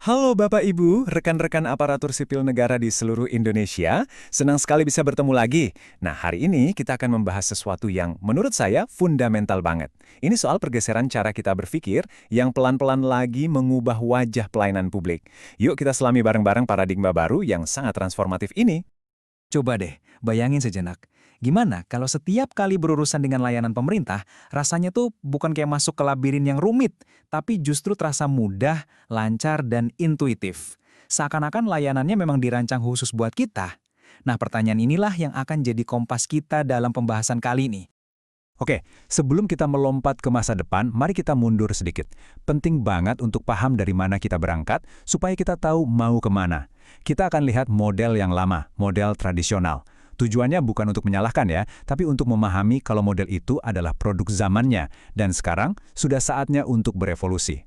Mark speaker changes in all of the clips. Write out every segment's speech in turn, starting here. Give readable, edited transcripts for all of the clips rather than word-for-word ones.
Speaker 1: Halo Bapak Ibu, rekan-rekan aparatur sipil negara di seluruh Indonesia. Senang sekali bisa bertemu lagi. Nah, hari ini kita akan membahas sesuatu yang menurut saya fundamental banget. Ini soal pergeseran cara kita berpikir yang pelan-pelan lagi mengubah wajah pelayanan publik. Yuk kita selami bareng-bareng paradigma baru yang sangat transformatif ini.
Speaker 2: Coba deh, bayangin sejenak. Gimana kalau setiap kali berurusan dengan layanan pemerintah, rasanya tuh bukan kayak masuk ke labirin yang rumit, tapi justru terasa mudah, lancar, dan intuitif. Seakan-akan layanannya memang dirancang khusus buat kita. Nah, pertanyaan inilah yang akan jadi kompas kita dalam pembahasan kali ini.
Speaker 1: Oke, sebelum kita melompat ke masa depan, mari kita mundur sedikit. Penting banget untuk paham dari mana kita berangkat, supaya kita tahu mau kemana. Kita akan lihat model yang lama, model tradisional. Tujuannya bukan untuk menyalahkan ya, tapi untuk memahami kalau model itu adalah produk zamannya, dan sekarang sudah saatnya untuk berevolusi.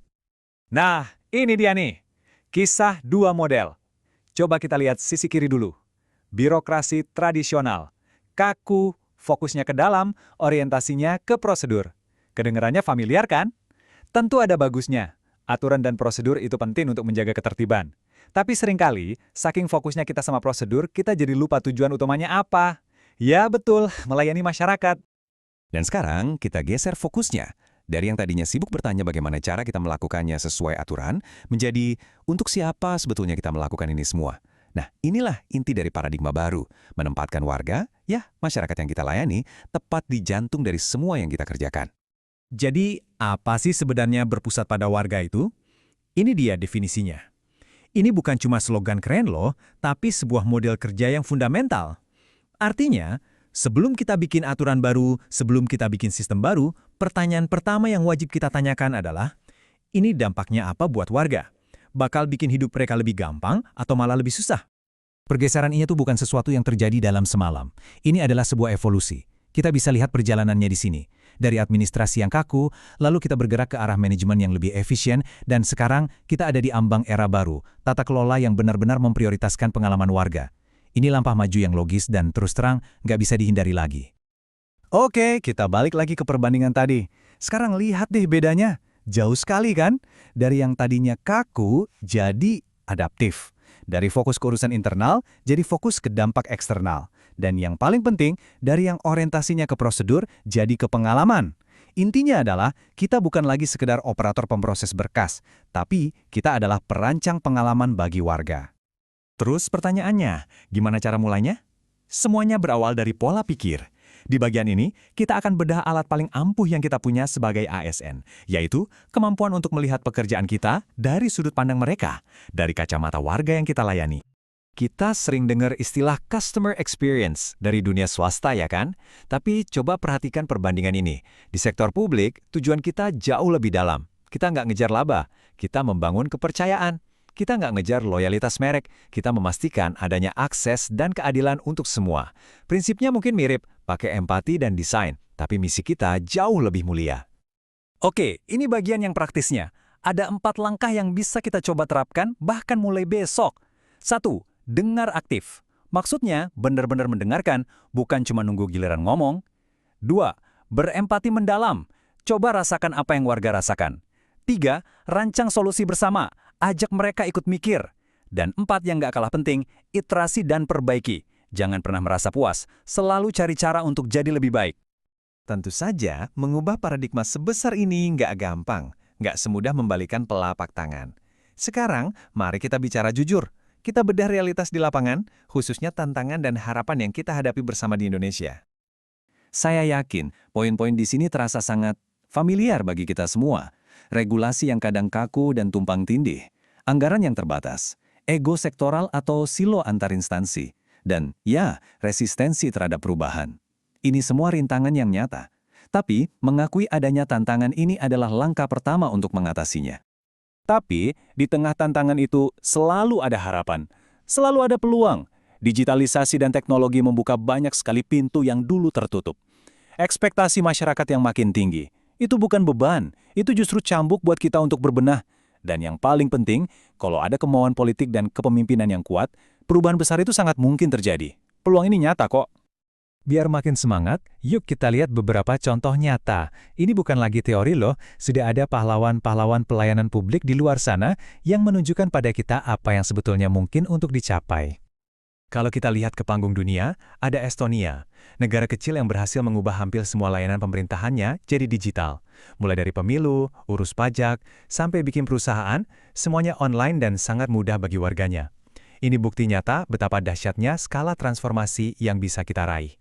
Speaker 1: Nah, ini dia nih, kisah dua model. Coba kita lihat sisi kiri dulu. Birokrasi tradisional, kaku, fokusnya ke dalam, orientasinya ke prosedur. Kedengarannya familiar kan? Tentu ada bagusnya. Aturan dan prosedur itu penting untuk menjaga ketertiban. Tapi seringkali, saking fokusnya kita sama prosedur, kita jadi lupa tujuan utamanya apa. Ya betul, melayani masyarakat. Dan sekarang kita geser fokusnya. Dari yang tadinya sibuk bertanya bagaimana cara kita melakukannya sesuai aturan, menjadi untuk siapa sebetulnya kita melakukan ini semua. Nah, inilah inti dari paradigma baru, menempatkan warga, ya masyarakat yang kita layani, tepat di jantung dari semua yang kita kerjakan. Jadi, apa sih sebenarnya berpusat pada warga itu? Ini dia definisinya. Ini bukan cuma slogan keren loh, tapi sebuah model kerja yang fundamental. Artinya, sebelum kita bikin aturan baru, sebelum kita bikin sistem baru, pertanyaan pertama yang wajib kita tanyakan adalah, ini dampaknya apa buat warga? Bakal bikin hidup mereka lebih gampang atau malah lebih susah? Pergeseran ini tuh bukan sesuatu yang terjadi dalam semalam. Ini adalah sebuah evolusi. Kita bisa lihat perjalanannya di sini. Dari administrasi yang kaku, lalu kita bergerak ke arah manajemen yang lebih efisien, dan sekarang kita ada di ambang era baru, tata kelola yang benar-benar memprioritaskan pengalaman warga. Ini langkah maju yang logis dan terus terang nggak bisa dihindari lagi. Oke, kita balik lagi ke perbandingan tadi. Sekarang lihat deh bedanya. Jauh sekali kan? Dari yang tadinya kaku, jadi adaptif. Dari fokus ke urusan internal, jadi fokus ke dampak eksternal. Dan yang paling penting, dari yang orientasinya ke prosedur, jadi ke pengalaman. Intinya adalah, kita bukan lagi sekedar operator pemproses berkas, tapi kita adalah perancang pengalaman bagi warga. Terus pertanyaannya, gimana cara mulainya? Semuanya berawal dari pola pikir. Di bagian ini, kita akan bedah alat paling ampuh yang kita punya sebagai ASN, yaitu kemampuan untuk melihat pekerjaan kita dari sudut pandang mereka, dari kacamata warga yang kita layani. Kita sering dengar istilah customer experience dari dunia swasta ya kan? Tapi coba perhatikan perbandingan ini. Di sektor publik, tujuan kita jauh lebih dalam. Kita nggak ngejar laba, kita membangun kepercayaan. Kita nggak ngejar loyalitas merek, kita memastikan adanya akses dan keadilan untuk semua. Prinsipnya mungkin mirip, pakai empati dan desain, tapi misi kita jauh lebih mulia. Oke, ini bagian yang praktisnya. Ada 4 langkah yang bisa kita coba terapkan bahkan mulai besok. 1. Dengar aktif. Maksudnya, benar-benar mendengarkan, bukan cuma nunggu giliran ngomong. 2. Berempati mendalam. Coba rasakan apa yang warga rasakan. 3. Rancang solusi bersama. Ajak mereka ikut mikir. Dan 4 yang gak kalah penting, iterasi dan perbaiki. Jangan pernah merasa puas, selalu cari cara untuk jadi lebih baik. Tentu saja, mengubah paradigma sebesar ini nggak gampang, nggak semudah membalikan telapak tangan. Sekarang, mari kita bicara jujur. Kita bedah realitas di lapangan, khususnya tantangan dan harapan yang kita hadapi bersama di Indonesia. Saya yakin, poin-poin di sini terasa sangat familiar bagi kita semua. Regulasi yang kadang kaku dan tumpang tindih, anggaran yang terbatas, ego sektoral atau silo antar instansi, dan ya, resistensi terhadap perubahan. Ini semua rintangan yang nyata. Tapi, mengakui adanya tantangan ini adalah langkah pertama untuk mengatasinya. Tapi, di tengah tantangan itu selalu ada harapan. Selalu ada peluang. Digitalisasi dan teknologi membuka banyak sekali pintu yang dulu tertutup. Ekspektasi masyarakat yang makin tinggi. Itu bukan beban, itu justru cambuk buat kita untuk berbenah. Dan yang paling penting, kalau ada kemauan politik dan kepemimpinan yang kuat, perubahan besar itu sangat mungkin terjadi. Peluang ini nyata kok. Biar makin semangat, yuk kita lihat beberapa contoh nyata. Ini bukan lagi teori loh, sudah ada pahlawan-pahlawan pelayanan publik di luar sana yang menunjukkan pada kita apa yang sebetulnya mungkin untuk dicapai. Kalau kita lihat ke panggung dunia, ada Estonia, negara kecil yang berhasil mengubah hampir semua layanan pemerintahannya jadi digital. Mulai dari pemilu, urus pajak, sampai bikin perusahaan, semuanya online dan sangat mudah bagi warganya. Ini bukti nyata betapa dahsyatnya skala transformasi yang bisa kita raih.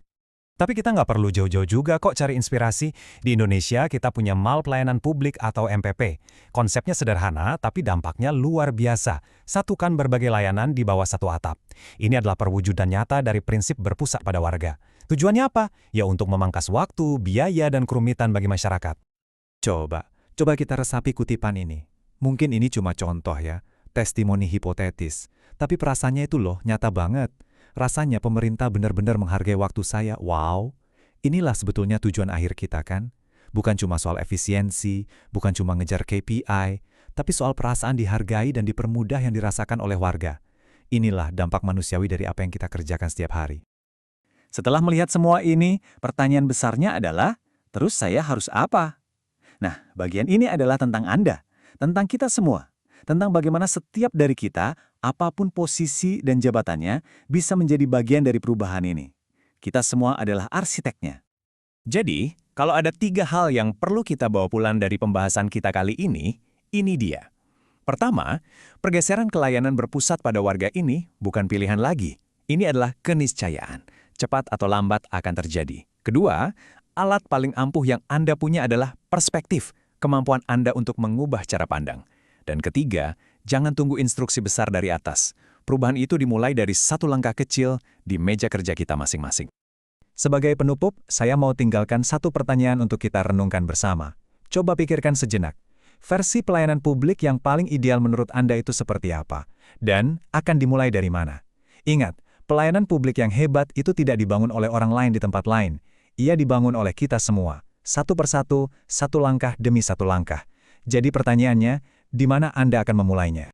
Speaker 1: Tapi kita nggak perlu jauh-jauh juga kok cari inspirasi. Di Indonesia kita punya MAL Pelayanan Publik atau MPP. Konsepnya sederhana, tapi dampaknya luar biasa. Satukan berbagai layanan di bawah satu atap. Ini adalah perwujudan nyata dari prinsip berpusat pada warga. Tujuannya apa? Ya untuk memangkas waktu, biaya, dan kerumitan bagi masyarakat. Coba kita resapi kutipan ini. Mungkin ini cuma contoh ya, testimoni hipotetis. Tapi perasaannya itu loh, nyata banget. Rasanya pemerintah benar-benar menghargai waktu saya. Wow, inilah sebetulnya tujuan akhir kita kan? Bukan cuma soal efisiensi, bukan cuma ngejar KPI, tapi soal perasaan dihargai dan dipermudah yang dirasakan oleh warga. Inilah dampak manusiawi dari apa yang kita kerjakan setiap hari. Setelah melihat semua ini, pertanyaan besarnya adalah, terus saya harus apa? Nah, bagian ini adalah tentang Anda, tentang kita semua. Tentang bagaimana setiap dari kita, apapun posisi dan jabatannya, bisa menjadi bagian dari perubahan ini. Kita semua adalah arsiteknya. Jadi, kalau ada 3 hal yang perlu kita bawa pulang dari pembahasan kita kali ini dia. Pertama, pergeseran kelayanan berpusat pada warga ini bukan pilihan lagi. Ini adalah keniscayaan. Cepat atau lambat akan terjadi. Kedua, alat paling ampuh yang Anda punya adalah perspektif, kemampuan Anda untuk mengubah cara pandang. Dan ketiga, jangan tunggu instruksi besar dari atas. Perubahan itu dimulai dari satu langkah kecil di meja kerja kita masing-masing. Sebagai penutup, saya mau tinggalkan satu pertanyaan untuk kita renungkan bersama. Coba pikirkan sejenak. Versi pelayanan publik yang paling ideal menurut Anda itu seperti apa? Dan akan dimulai dari mana? Ingat, pelayanan publik yang hebat itu tidak dibangun oleh orang lain di tempat lain. Ia dibangun oleh kita semua. Satu persatu, satu langkah demi satu langkah. Jadi pertanyaannya, di mana Anda akan memulainya?